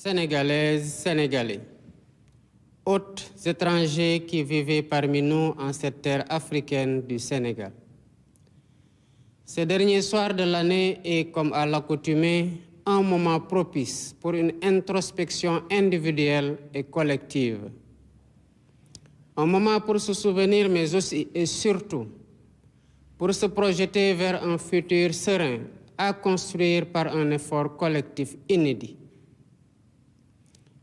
Sénégalaises, Sénégalais, hôtes étrangers qui vivaient parmi nous en cette terre africaine du Sénégal. Ce dernier soir de l'année est, comme à l'accoutumée, un moment propice pour une introspection individuelle et collective. Un moment pour se souvenir, mais aussi et surtout pour se projeter vers un futur serein à construire par un effort collectif inédit.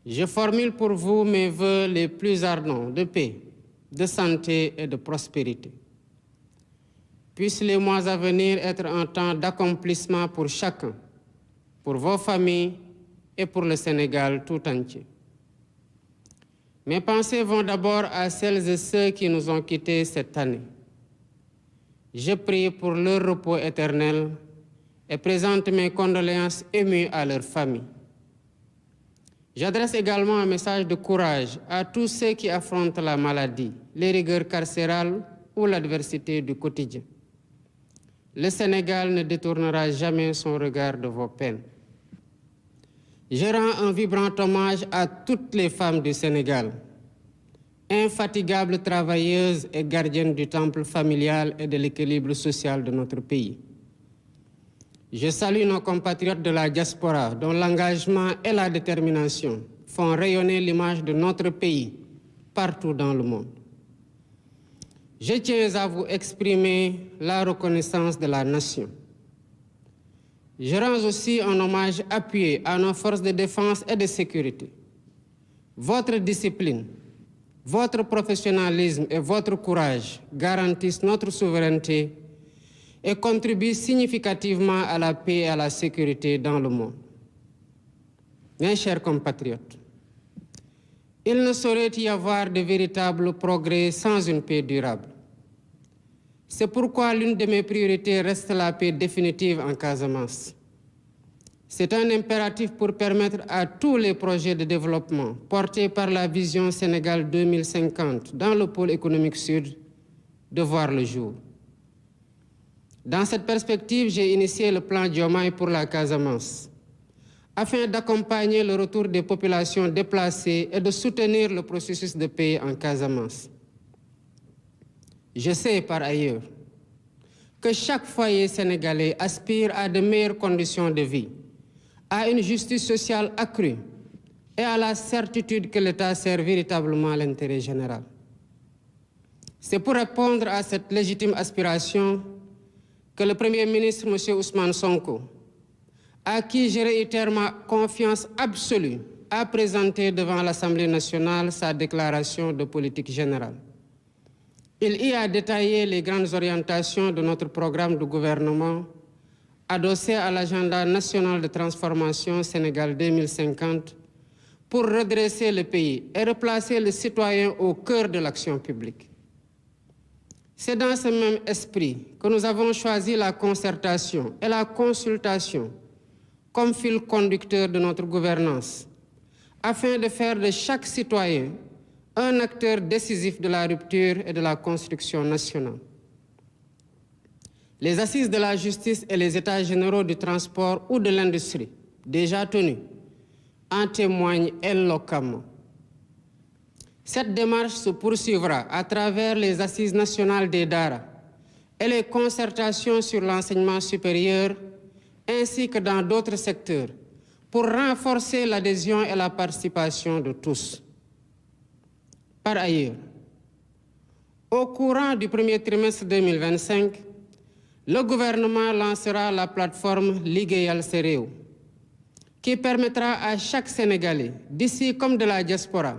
Je formule pour vous mes vœux les plus ardents de paix, de santé et de prospérité. Puissent les mois à venir être un temps d'accomplissement pour chacun, pour vos familles et pour le Sénégal tout entier. Mes pensées vont d'abord à celles et ceux qui nous ont quittés cette année. Je prie pour leur repos éternel et présente mes condoléances émues à leurs familles. J'adresse également un message de courage à tous ceux qui affrontent la maladie, les rigueurs carcérales ou l'adversité du quotidien. Le Sénégal ne détournera jamais son regard de vos peines. Je rends un vibrant hommage à toutes les femmes du Sénégal, infatigables travailleuses et gardiennes du temple familial et de l'équilibre social de notre pays. Je salue nos compatriotes de la diaspora dont l'engagement et la détermination font rayonner l'image de notre pays partout dans le monde. Je tiens à vous exprimer la reconnaissance de la nation. Je rends aussi un hommage appuyé à nos forces de défense et de sécurité. Votre discipline, votre professionnalisme et votre courage garantissent notre souveraineté et contribuent significativement à la paix et à la sécurité dans le monde. Mes chers compatriotes, il ne saurait y avoir de véritable progrès sans une paix durable. C'est pourquoi l'une de mes priorités reste la paix définitive en Casamance. C'est un impératif pour permettre à tous les projets de développement portés par la vision Sénégal 2050 dans le pôle économique sud de voir le jour. Dans cette perspective, j'ai initié le plan Diomaye pour la Casamance, afin d'accompagner le retour des populations déplacées et de soutenir le processus de paix en Casamance. Je sais par ailleurs que chaque foyer sénégalais aspire à de meilleures conditions de vie, à une justice sociale accrue et à la certitude que l'État sert véritablement l'intérêt général. C'est pour répondre à cette légitime aspiration que le Premier ministre, M. Ousmane Sonko, à qui je réitère ma confiance absolue, a présenté devant l'Assemblée nationale sa déclaration de politique générale. Il y a détaillé les grandes orientations de notre programme de gouvernement adossé à l'agenda national de transformation Sénégal 2050 pour redresser le pays et replacer le citoyen au cœur de l'action publique. C'est dans ce même esprit que nous avons choisi la concertation et la consultation comme fil conducteur de notre gouvernance, afin de faire de chaque citoyen un acteur décisif de la rupture et de la construction nationale. Les assises de la justice et les états généraux du transport ou de l'industrie, déjà tenus, en témoignent éloquemment. Cette démarche se poursuivra à travers les assises nationales des DARA et les concertations sur l'enseignement supérieur, ainsi que dans d'autres secteurs, pour renforcer l'adhésion et la participation de tous. Par ailleurs, au courant du premier trimestre 2025, le gouvernement lancera la plateforme Ligueyal Séréo, qui permettra à chaque Sénégalais, d'ici comme de la diaspora,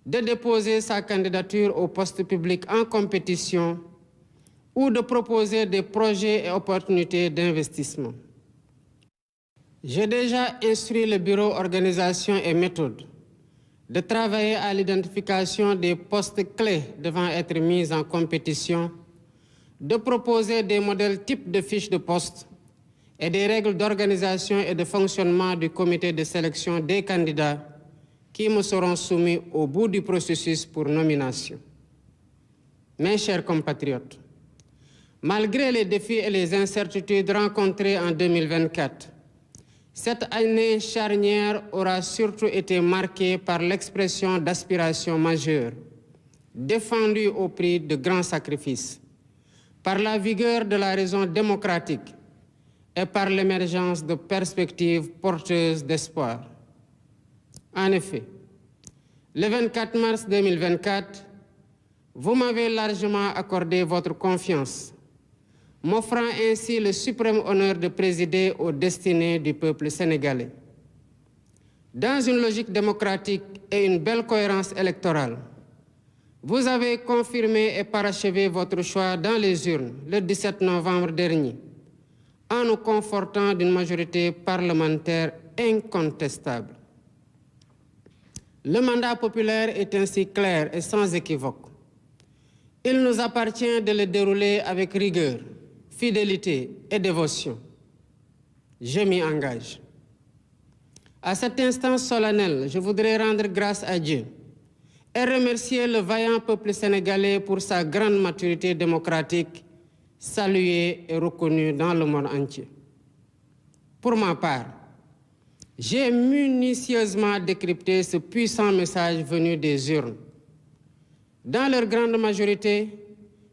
de déposer sa candidature au poste public en compétition ou de proposer des projets et opportunités d'investissement. J'ai déjà instruit le bureau organisation et méthode de travailler à l'identification des postes clés devant être mis en compétition, de proposer des modèles types de fiches de poste et des règles d'organisation et de fonctionnement du comité de sélection des candidats qui me seront soumis au bout du processus pour nomination. Mes chers compatriotes, malgré les défis et les incertitudes rencontrés en 2024, Cette année charnière aura surtout été marquée par l'expression d'aspirations majeures, défendues au prix de grands sacrifices, par la vigueur de la raison démocratique et par l'émergence de perspectives porteuses d'espoir. En effet, le 24 mars 2024, vous m'avez largement accordé votre confiance, m'offrant ainsi le suprême honneur de présider aux destinées du peuple sénégalais. Dans une logique démocratique et une belle cohérence électorale, vous avez confirmé et parachevé votre choix dans les urnes le 17 novembre dernier, en nous confortant d'une majorité parlementaire incontestable. Le mandat populaire est ainsi clair et sans équivoque. Il nous appartient de le dérouler avec rigueur, fidélité et dévotion. Je m'y engage. À cet instant solennel, je voudrais rendre grâce à Dieu et remercier le vaillant peuple sénégalais pour sa grande maturité démocratique, saluée et reconnue dans le monde entier. Pour ma part, j'ai minutieusement décrypté ce puissant message venu des urnes. Dans leur grande majorité,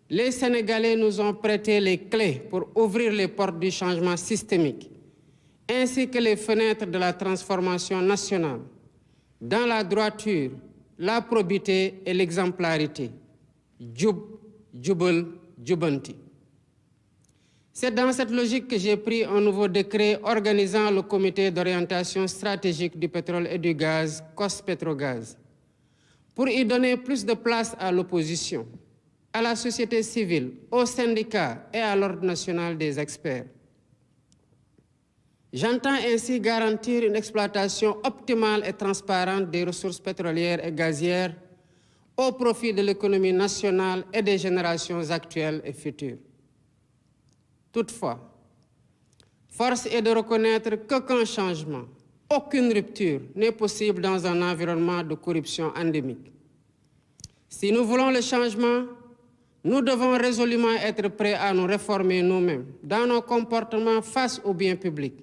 les Sénégalais nous ont prêté les clés pour ouvrir les portes du changement systémique, ainsi que les fenêtres de la transformation nationale, dans la droiture, la probité et l'exemplarité. Djub, djubal, djubanti. C'est dans cette logique que j'ai pris un nouveau décret organisant le comité d'orientation stratégique du pétrole et du gaz, COS-Pétrogaz, pour y donner plus de place à l'opposition, à la société civile, aux syndicats et à l'ordre national des experts. J'entends ainsi garantir une exploitation optimale et transparente des ressources pétrolières et gazières au profit de l'économie nationale et des générations actuelles et futures. Toutefois, force est de reconnaître qu'aucun changement, aucune rupture n'est possible dans un environnement de corruption endémique. Si nous voulons le changement, nous devons résolument être prêts à nous réformer nous-mêmes dans nos comportements face au bien public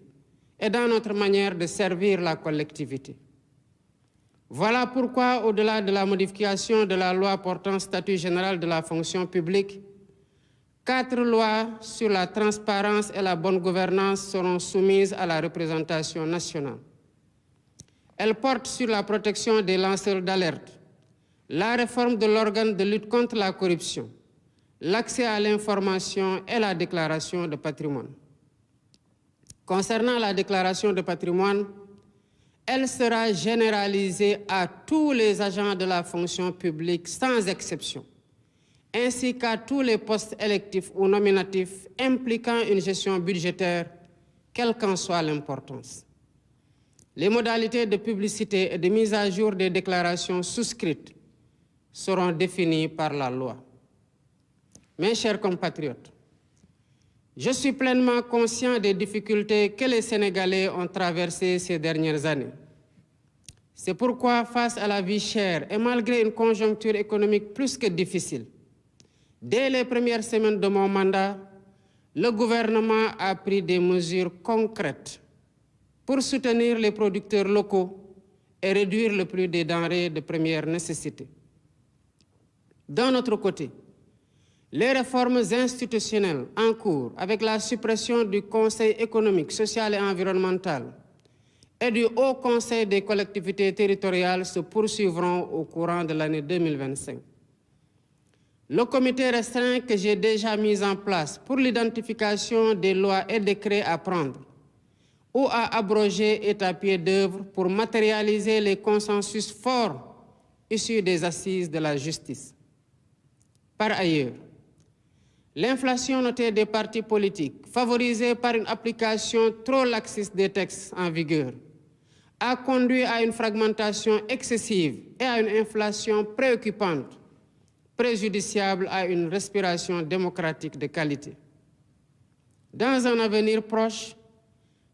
et dans notre manière de servir la collectivité. Voilà pourquoi, au-delà de la modification de la loi portant statut général de la fonction publique, 4 lois sur la transparence et la bonne gouvernance seront soumises à la représentation nationale. Elles portent sur la protection des lanceurs d'alerte, la réforme de l'organe de lutte contre la corruption, l'accès à l'information et la déclaration de patrimoine. Concernant la déclaration de patrimoine, elle sera généralisée à tous les agents de la fonction publique sans exception, ainsi qu'à tous les postes électifs ou nominatifs impliquant une gestion budgétaire, quelle qu'en soit l'importance. Les modalités de publicité et de mise à jour des déclarations souscrites seront définies par la loi. Mes chers compatriotes, je suis pleinement conscient des difficultés que les Sénégalais ont traversées ces dernières années. C'est pourquoi, face à la vie chère et malgré une conjoncture économique plus que difficile, dès les premières semaines de mon mandat, le gouvernement a pris des mesures concrètes pour soutenir les producteurs locaux et réduire le prix des denrées de première nécessité. D'un autre côté, les réformes institutionnelles en cours avec la suppression du Conseil économique, social et environnemental et du Haut Conseil des collectivités territoriales se poursuivront au courant de l'année 2025. Le comité restreint que j'ai déjà mis en place pour l'identification des lois et décrets à prendre ou à abroger est à pied d'œuvre pour matérialiser les consensus forts issus des assises de la justice. Par ailleurs, l'inflation notée des partis politiques, favorisée par une application trop laxiste des textes en vigueur, a conduit à une fragmentation excessive et à une inflation préoccupante, préjudiciable à une respiration démocratique de qualité. Dans un avenir proche,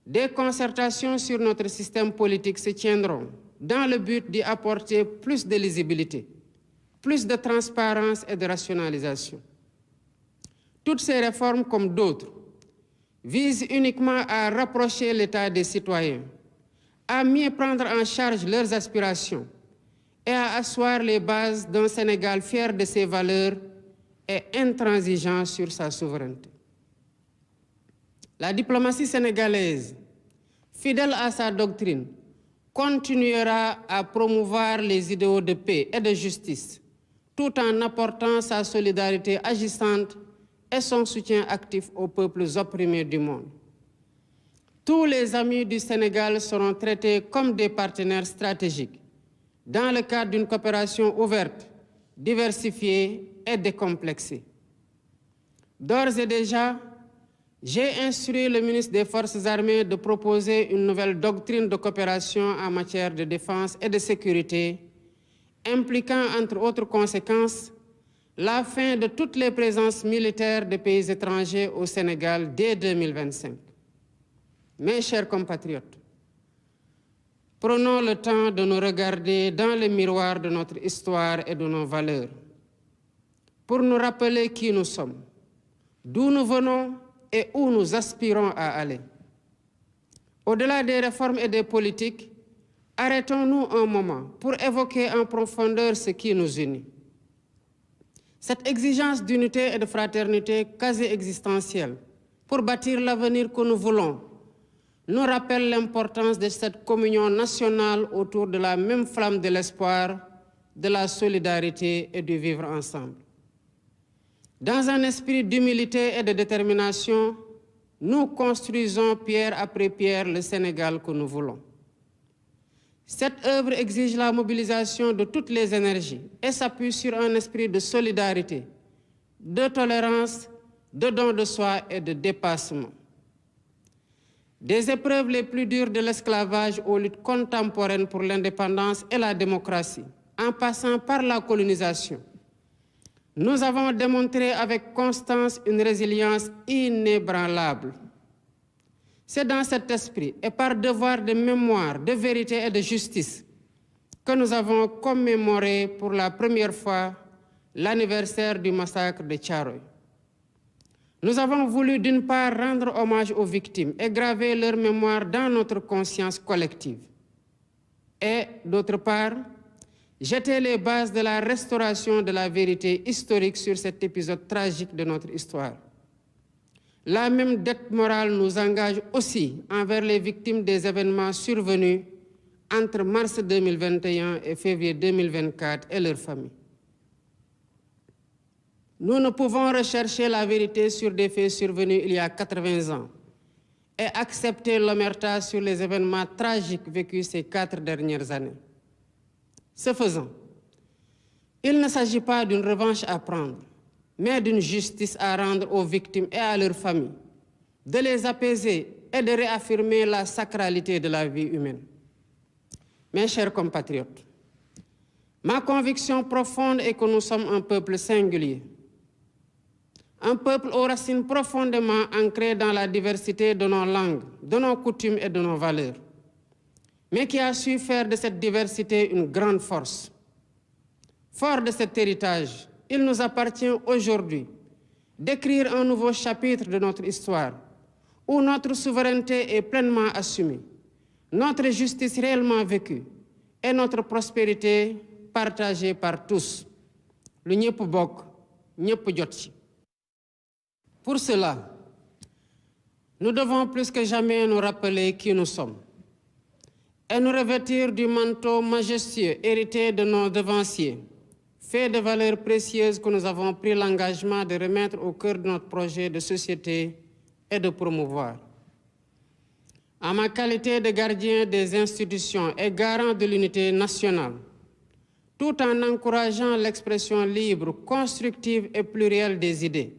des concertations sur notre système politique se tiendront dans le but d'y apporter plus de lisibilité, plus de transparence et de rationalisation. Toutes ces réformes, comme d'autres, vise uniquement à rapprocher l'État des citoyens, à mieux prendre en charge leurs aspirations et à asseoir les bases d'un Sénégal fier de ses valeurs et intransigeant sur sa souveraineté. La diplomatie sénégalaise, fidèle à sa doctrine, continuera à promouvoir les idéaux de paix et de justice, tout en apportant sa solidarité agissante et son soutien actif aux peuples opprimés du monde. Tous les amis du Sénégal seront traités comme des partenaires stratégiques dans le cadre d'une coopération ouverte, diversifiée et décomplexée. D'ores et déjà, j'ai instruit le ministre des Forces armées de proposer une nouvelle doctrine de coopération en matière de défense et de sécurité, impliquant, entre autres conséquences, la fin de toutes les présences militaires de pays étrangers au Sénégal dès 2025. Mes chers compatriotes, prenons le temps de nous regarder dans le miroir de notre histoire et de nos valeurs, pour nous rappeler qui nous sommes, d'où nous venons et où nous aspirons à aller. Au-delà des réformes et des politiques, arrêtons-nous un moment pour évoquer en profondeur ce qui nous unit. Cette exigence d'unité et de fraternité quasi existentielle pour bâtir l'avenir que nous voulons nous rappelle l'importance de cette communion nationale autour de la même flamme de l'espoir, de la solidarité et du vivre ensemble. Dans un esprit d'humilité et de détermination, nous construisons pierre après pierre le Sénégal que nous voulons. Cette œuvre exige la mobilisation de toutes les énergies et s'appuie sur un esprit de solidarité, de tolérance, de don de soi et de dépassement. Des épreuves les plus dures de l'esclavage aux luttes contemporaines pour l'indépendance et la démocratie, en passant par la colonisation, nous avons démontré avec constance une résilience inébranlable. C'est dans cet esprit et par devoir de mémoire, de vérité et de justice que nous avons commémoré pour la première fois l'anniversaire du massacre de Thiaroye. Nous avons voulu d'une part rendre hommage aux victimes et graver leur mémoire dans notre conscience collective. Et d'autre part, jeter les bases de la restauration de la vérité historique sur cet épisode tragique de notre histoire. La même dette morale nous engage aussi envers les victimes des événements survenus entre mars 2021 et février 2024 et leurs familles. Nous ne pouvons rechercher la vérité sur des faits survenus il y a 80 ans et accepter l'omerta sur les événements tragiques vécus ces 4 dernières années. Ce faisant, il ne s'agit pas d'une revanche à prendre, mais d'une justice à rendre aux victimes et à leurs familles, de les apaiser et de réaffirmer la sacralité de la vie humaine. Mes chers compatriotes, ma conviction profonde est que nous sommes un peuple singulier, un peuple aux racines profondément ancrées dans la diversité de nos langues, de nos coutumes et de nos valeurs, mais qui a su faire de cette diversité une grande force. Fort de cet héritage, il nous appartient aujourd'hui d'écrire un nouveau chapitre de notre histoire, où notre souveraineté est pleinement assumée, notre justice réellement vécue et notre prospérité partagée par tous. Lu ñëpp bokk, ñëpp jot ci. Pour cela, nous devons plus que jamais nous rappeler qui nous sommes et nous revêtir du manteau majestueux hérité de nos devanciers, fait de valeurs précieuses que nous avons pris l'engagement de remettre au cœur de notre projet de société et de promouvoir. En ma qualité de gardien des institutions et garant de l'unité nationale, tout en encourageant l'expression libre, constructive et plurielle des idées,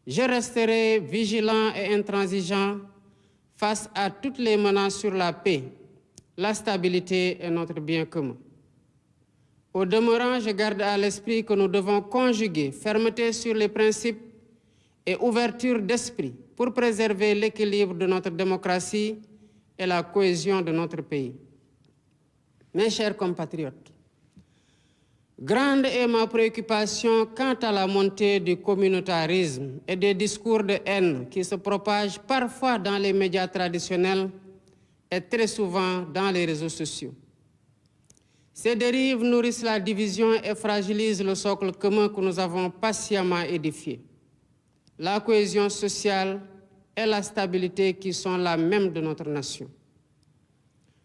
je resterai vigilant et intransigeant face à toutes les menaces sur la paix, la stabilité et notre bien commun. Au demeurant, je garde à l'esprit que nous devons conjuguer fermeté sur les principes et ouverture d'esprit pour préserver l'équilibre de notre démocratie et la cohésion de notre pays. Mes chers compatriotes, Grande est ma préoccupation quant à la montée du communautarisme et des discours de haine qui se propagent parfois dans les médias traditionnels et très souvent dans les réseaux sociaux. Ces dérives nourrissent la division et fragilisent le socle commun que nous avons patiemment édifié. La cohésion sociale et la stabilité qui sont la même de notre nation.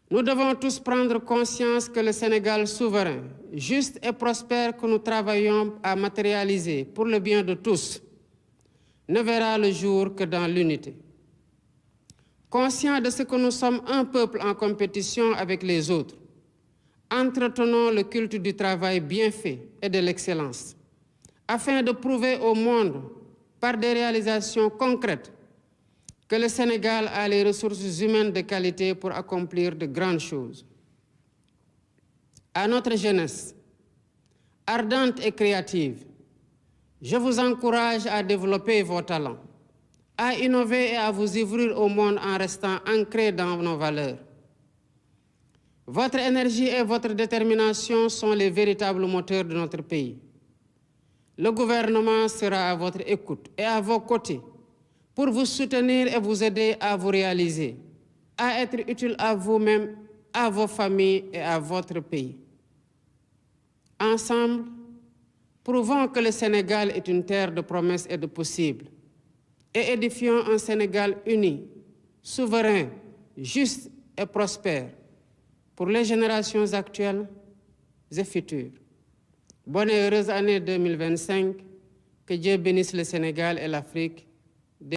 Nous devons tous prendre conscience que le Sénégal souverain, juste et prospère que nous travaillons à matérialiser pour le bien de tous, ne verra le jour que dans l'unité. Conscient de ce que nous sommes un peuple en compétition avec les autres, entretenons le culte du travail bien fait et de l'excellence, afin de prouver au monde, par des réalisations concrètes, que le Sénégal a les ressources humaines de qualité pour accomplir de grandes choses. À notre jeunesse, ardente et créative, je vous encourage à développer vos talents, à innover et à vous ouvrir au monde en restant ancrés dans nos valeurs. Votre énergie et votre détermination sont les véritables moteurs de notre pays. Le gouvernement sera à votre écoute et à vos côtés pour vous soutenir et vous aider à vous réaliser, à être utile à vous-même, à vos familles et à votre pays. Ensemble, prouvons que le Sénégal est une terre de promesses et de possibles, et édifions un Sénégal uni, souverain, juste et prospère pour les générations actuelles et futures. Bonne et heureuse année 2025, que Dieu bénisse le Sénégal et l'Afrique.